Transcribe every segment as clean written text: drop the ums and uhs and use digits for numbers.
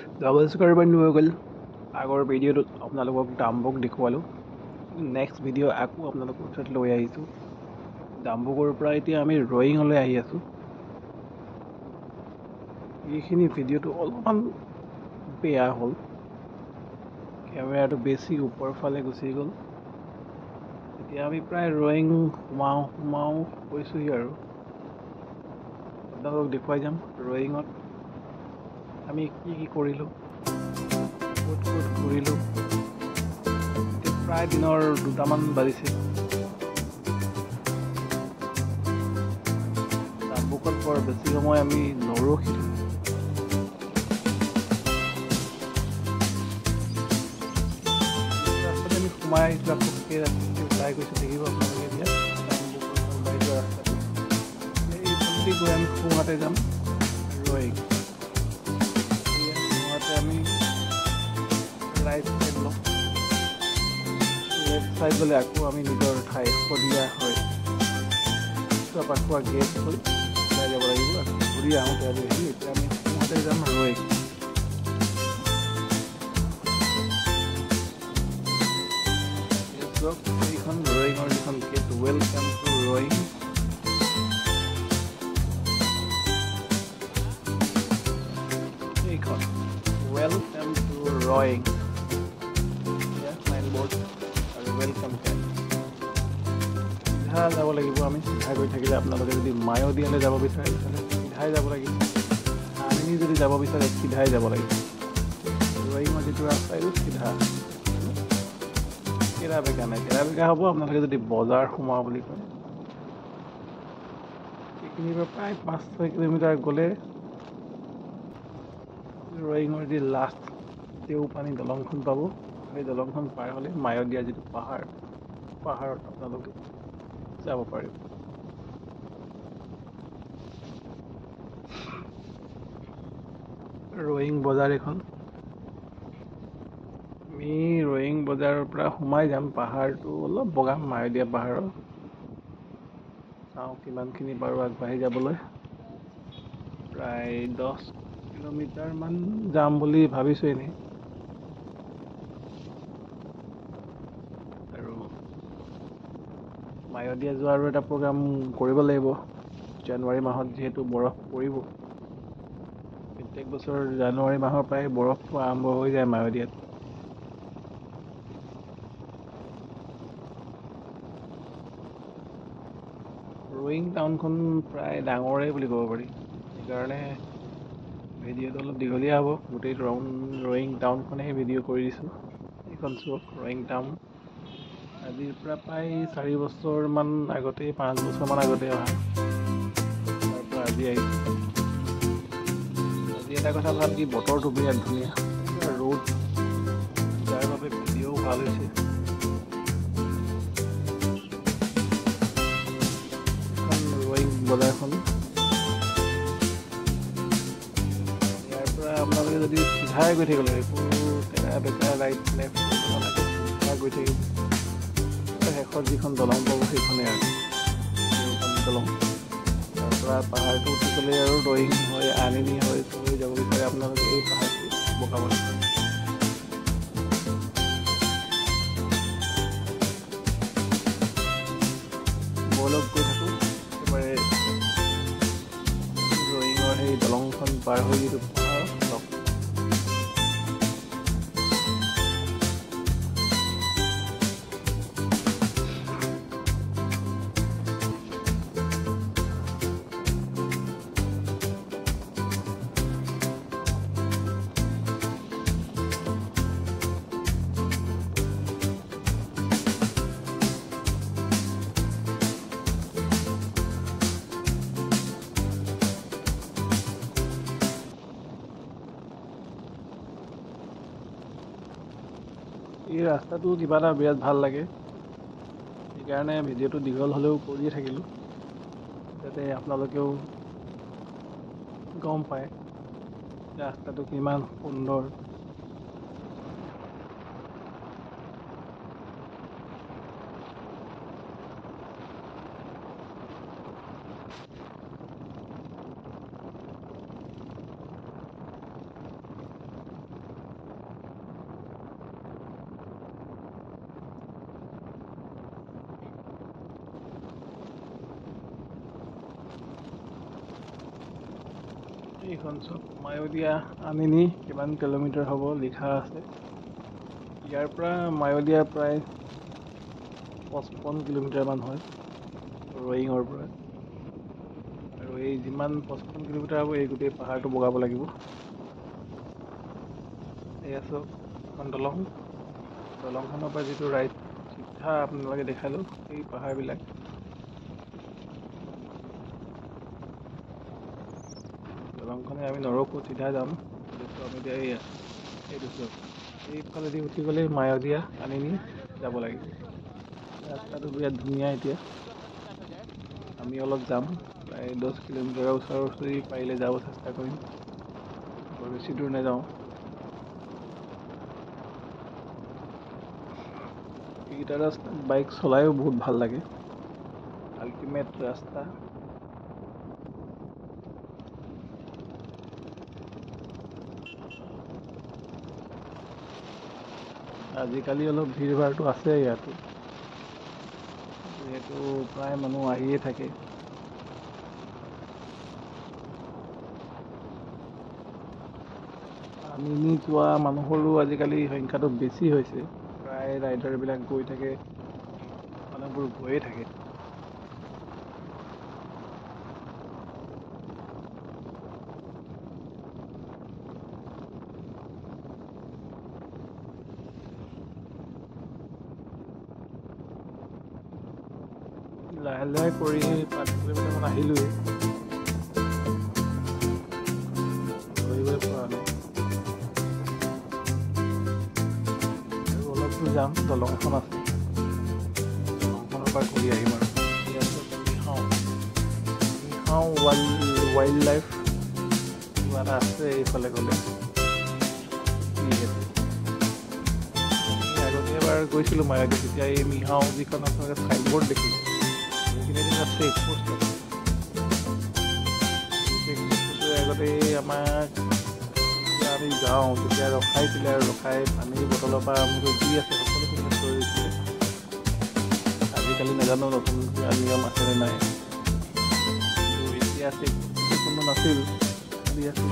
নমস্কাৰ বন্ধুসকল, আগৰ ভিডিঅ'টোত আপোনালোকক ডাম্বুক দেখুৱালোঁ। নেক্সট ভিডিঅ' আকৌ আপোনালোকৰ ওচৰত লৈ আহিছোঁ। ডাম্বুকৰ পৰা এতিয়া আমি ৰয়িঙলৈ আহি আছোঁ। এইখিনি ভিডিঅ'টো অলপমান বেয়া হ'ল, কেমেৰাটো বেছি ওপৰৰ ফালে গুচি গ'ল। এতিয়া আমি প্ৰায় ৰয়িং সোমাওঁ কৈছোঁহি আৰু আপোনালোকক দেখুৱাই যাম ৰয়িঙত আমি কি কৰিলোঁ, ক'ত ঘূৰিলোঁ। এতিয়া প্ৰায় দিনৰ 2টামান বাজিছে। ডাম্বুকত বৰ বেছি সময় আমি নৰখিলোঁ। ৰাস্তাতে আমি সোমাই আহিছোঁ, আকৌ সেই ৰাস্তাতে ওলাই গৈছোঁ। দেখিব আপোনালোকে এতিয়া ডাম্বুকৰ ওলাই যোৱা ৰাস্তাটো। এইফালেদি গৈ আমি সোঁহাতে যাম ৰয়িং। সোঁহাতে আমি ৰাইট চাইড ল'ম। লেফ্ট চাইড গ'লে আকৌ আমি নিজৰ ঠাই সদিয়া হয় পাখোৱা গেট হৈ ওলাই যাব লাগিব। ঘূৰি আহোঁতে আমি এতিয়া আমি সোঁহাতে যাম ৰয়িং। এইখন ৰয়িঙৰ যিখন গেট, ৱেলকাম টু ৰয়িং। এইখন welcome to Roing sign board আৰু ৱেলকাম কেম্প। চিধা যাব লাগিব আমি। চিধা গৈ থাকিলে আপোনালোকে যদি মায়'দিয়ালৈ যাব বিচাৰে তেতিয়াহ'লে চিধাই যাব লাগিব। আনিনি যদি যাব বিচাৰে চিধাই যাব লাগিব। ৰয়িঙৰ যিটো ৰাস্তা এইটো চিধা, কেৰা বেকা নাই। কেৰা বেকা হ'ব আপোনালোকে যদি বজাৰ সোমাওঁ বুলি কয়। এইখিনিৰ পৰা প্ৰায় 5-6 কিলোমিটাৰ গ'লে ৰয়িঙৰ যি লাষ্ট দেওপানী দলংখন পাব। সেই দলংখন পাৰ হ'লে মায়'দিয়া যিটো পাহাৰত আপোনালোকে যাব পাৰিব। ৰয়িং বজাৰ এইখন। আমি ৰয়িং বজাৰৰ পৰা সোমাই যাম। পাহাৰটো অলপ বগাম, মায়'দিয়া পাহাৰৰ। চাওঁ কিমানখিনি পাৰোঁ আগবাঢ়ি যাবলৈ। প্ৰায় 10 কিলোমিটাৰমান যাম বুলি ভাবিছোঁ এনেই। আৰু মায়'দিয়া যোৱাৰো এটা প্ৰগ্ৰাম কৰিব লাগিব। জানুৱাৰী মাহত যিহেতু বৰফ পৰিব। প্ৰত্যেক বছৰ জানুৱাৰী মাহৰ পৰাই বৰফটো আৰম্ভ হৈ যায় মায়'দিয়াত। ৰয়িং টাউনখন প্ৰায় ডাঙৰেই বুলি ক'ব পাৰি। সেইকাৰণে ভিডিঅ'টো অলপ দীঘলীয়া হ'ব। গোটেই ৰয়িং টাউনখনেই ভিডিঅ' কৰি দিছোঁ। এইখন চাওক ৰয়িং টাউন। আজিৰ পৰা প্ৰায় 4 বছৰমান আগতেই, 5 বছৰমান আগতেই অহা। তাৰ পৰা আজি আহিছোঁ। আজি এটা কথা ভাল কি বতৰটো বিৰাট ধুনীয়া, ৰ'দ, যাৰ বাবে ভিডিঅ'ও ভাল হৈছে। ৰয়িং বজাৰখন, ইয়াৰ পৰা আপোনালোকে যদি চিধাই গৈ থাকিব লাগে, একো টেৰা বেকা ৰাইট লেফ্ট নালাগে, চিধা গৈ থাকিব। শেষত যিখন দলং পাব সেইখনেই আৰু দেওপানী দলং। তাৰ পৰা পাহাৰটো উঠি গ'লে আৰু ৰয়িং হয়, আনিনি হয়, হৈ যাব বিচাৰে আপোনালোকে এই পাহাৰটো বগাব লাগিব। ব'লক গৈ থাকোঁ একেবাৰে ৰয়িঙৰ সেই দলংখন পাৰ হৈ যিটো পাহাৰ লগ। এই ৰাস্তাটো কিবা এটা বিৰাট ভাল লাগে। সেইকাৰণে ভিডিঅ'টো দীঘল হ'লেও কৰিয়ে থাকিলোঁ, যাতে আপোনালোকেও গম পায় ৰাস্তাটো কিমান সুন্দৰ। এইখন চব মায়'দিয়া আনিনি কিমান কিলোমিটাৰ হ'ব লিখা আছে। ইয়াৰ পৰা মায়'দিয়া প্ৰায় 55 কিলোমিটাৰমান হয় ৰয়িঙৰ পৰা। আৰু এই যিমান 55 কিলোমিটাৰ হ'ব এই গোটেই পাহাৰটো বগাব লাগিব। এয়া চব এখন দলংখনৰ পৰা যিটো ৰাইট চিধা আপোনালোকে দেখালো সেই পাহাৰবিলাক। দলংখনে আমি নৰখো চিধা যাম। দেখো আমি এতিয়া এইটো চব এইফালেদি উঠি গ'লে মায়'দিয়া আনিনি যাব লাগিব। ৰাস্তাটো বিৰাট ধুনীয়া। এতিয়া আমি অলপ যাম, প্ৰায় 10 কিলোমিটাৰৰ ওচৰা-ওচৰি পাৰিলে যাব চেষ্টা কৰিম, বৰ বেছি দূৰ নাযাওঁ। এইকেইটা ৰাস্তাত বাইক চলাইও বহুত ভাল লাগে, আল্টিমেট ৰাস্তা। আজিকালি অলপ ভিৰ ভাৰটো আছে ইয়াতো, যিহেতু প্ৰায় মানুহ আহিয়ে থাকে। আনিনি যোৱা মানুহৰো আজিকালি সংখ্যাটো বেছি হৈছে, প্ৰায় ৰাইডাৰবিলাক গৈ থাকে, মানুহবোৰ গৈয়ে থাকে। লাহে লাহে কৰি 5 কিলোমিটাৰমান আহিলোৱে, ধৰিবই পৰা নাই। আৰু অলপ দূৰ যাম, দলংখন আছে, দলংখনৰ পৰা ঘূৰি আহিম আৰু। মিহাও ৱাইল্ড লাইফ কিবা এটা আছে এইফালে গ'লে। আগতে এবাৰ গৈছিলোঁ মায়'দিয়া, তেতিয়া এই মিহাও যিখন আপোনালোকে চাইনবোৰ্ড দেখিলে সেইখিনি আছে চেকপোষ্ট আছে। চেকপোষ্টটোৱে আগতে আমাক যেতিয়া আমি যাওঁ তেতিয়া ৰখাইছিলে, আৰু ৰখাই পানীৰ বটলৰ পৰা আৰম্ভ কৰি যি আছে সকলোখিনি থৈ দিছিলে। আজিকালি নাজানো নতুন নিয়ম আছেনে নাই, কিন্তু এতিয়া চেকপোষ্ট কোনো নাছিল, খালী আছিল।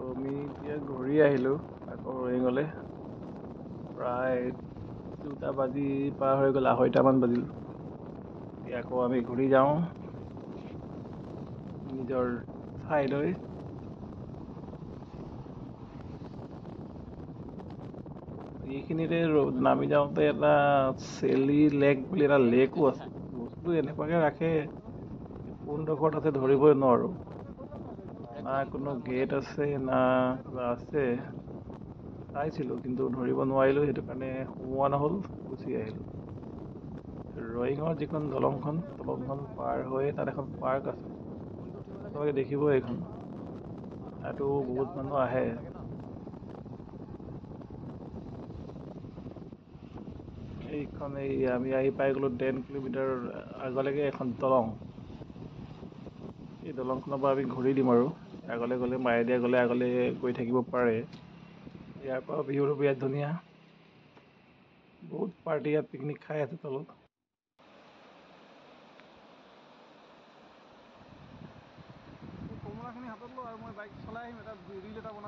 আমি এতিয়া ঘূৰি আহিলোঁ আকৌ ৰয়িঙলৈ, প্ৰায় 2টা বাজি পাৰ হৈ গ'ল, 2:30মান বাজিল। এতিয়া আকৌ আমি ঘূৰি যাওঁ নিজৰ ঠাইলৈ। এইখিনিতে নামি যাওঁতে এটা চেলি লেক বুলি এটা লেকো আছে। বস্তুটো এনেকুৱাকৈ ৰাখে, কোনডোখৰত আছে ধৰিবই নোৱাৰোঁ। না কোনো গেট আছে না কিবা আছে, চাইছিলোঁ কিন্তু ধৰিব নোৱাৰিলোঁ, সেইটো কাৰণে সোমোৱা নহ'ল, গুচি আহিলোঁ। ৰয়িঙৰ যিখন দলংখন পাৰ হৈ তাত এখন পাৰ্ক আছে, আপোনালোকে দেখিব এইখন, তাতো বহুত মানুহ আহে। এইখন আমি আহি পাই গ'লোঁ 10 কিলোমিটাৰ আগলৈকে এখন দলং। এই দলংখনৰ পৰা আমি ঘূৰি দিম আৰু আগলৈ গ'লে মায়'দিয়া গ'লে আগলৈ গৈ থাকিব পাৰে। ইয়াৰ পৰা ভিউটো বিৰাট ধুনীয়া, বহুত পাৰ্টি ইয়াত পিকনিক খাই আছে তলত।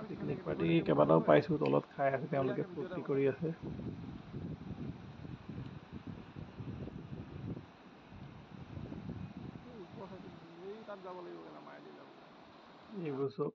পিকনিক পাৰ্টি কেইবাটাও পাইছোঁ, তলত খাই আছে, তেওঁলোকে ফূৰ্তি কৰি আছে। এইবোৰ চব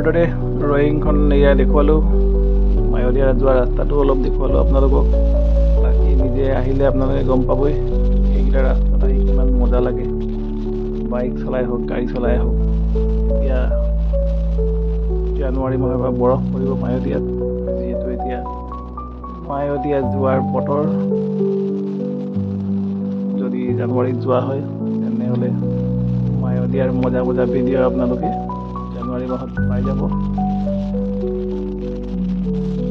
আগৰ দৰে ৰয়িংখন এয়া দেখুৱালোঁ, মায়'দিয়া যোৱা ৰাস্তাটো অলপ দেখুৱালোঁ আপোনালোকক। বাকী নিজে আহিলে আপোনালোকে গম পাবই এইকেইটা ৰাস্তাত আহি কিমান মজা লাগে, বাইক চলাই হওক গাড়ী চলাই হওক। এতিয়া জানুৱাৰী মাহৰ পৰা বৰফ পৰিব মায়'দিয়াত, যিহেতু এতিয়া মায়'দিয়া যোৱাৰ বতৰ। যদি জানুৱাৰীত যোৱা হয় তেনেহ'লে মায়'দিয়াৰ মজা মজা ভিডিঅ' আপোনালোকে জানুৱাৰী মাহত পাই যাব।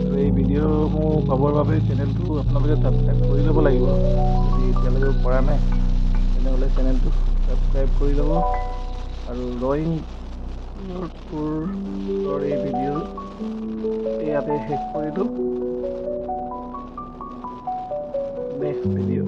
আৰু এই ভিডিঅ'সমূহ পাবৰ বাবে চেনেলটো আপোনালোকে ছাবস্ক্ৰাইব কৰি ল'ব লাগিব। যদি এতিয়ালৈকে কৰা নাই তেনেহ'লে চেনেলটো ছাবস্ক্ৰাইব কৰি ল'ব। আৰু ৰয়িং টুৰৰ এই ভিডিঅ' ইয়াতে শেষ কৰিলোঁ। Next video'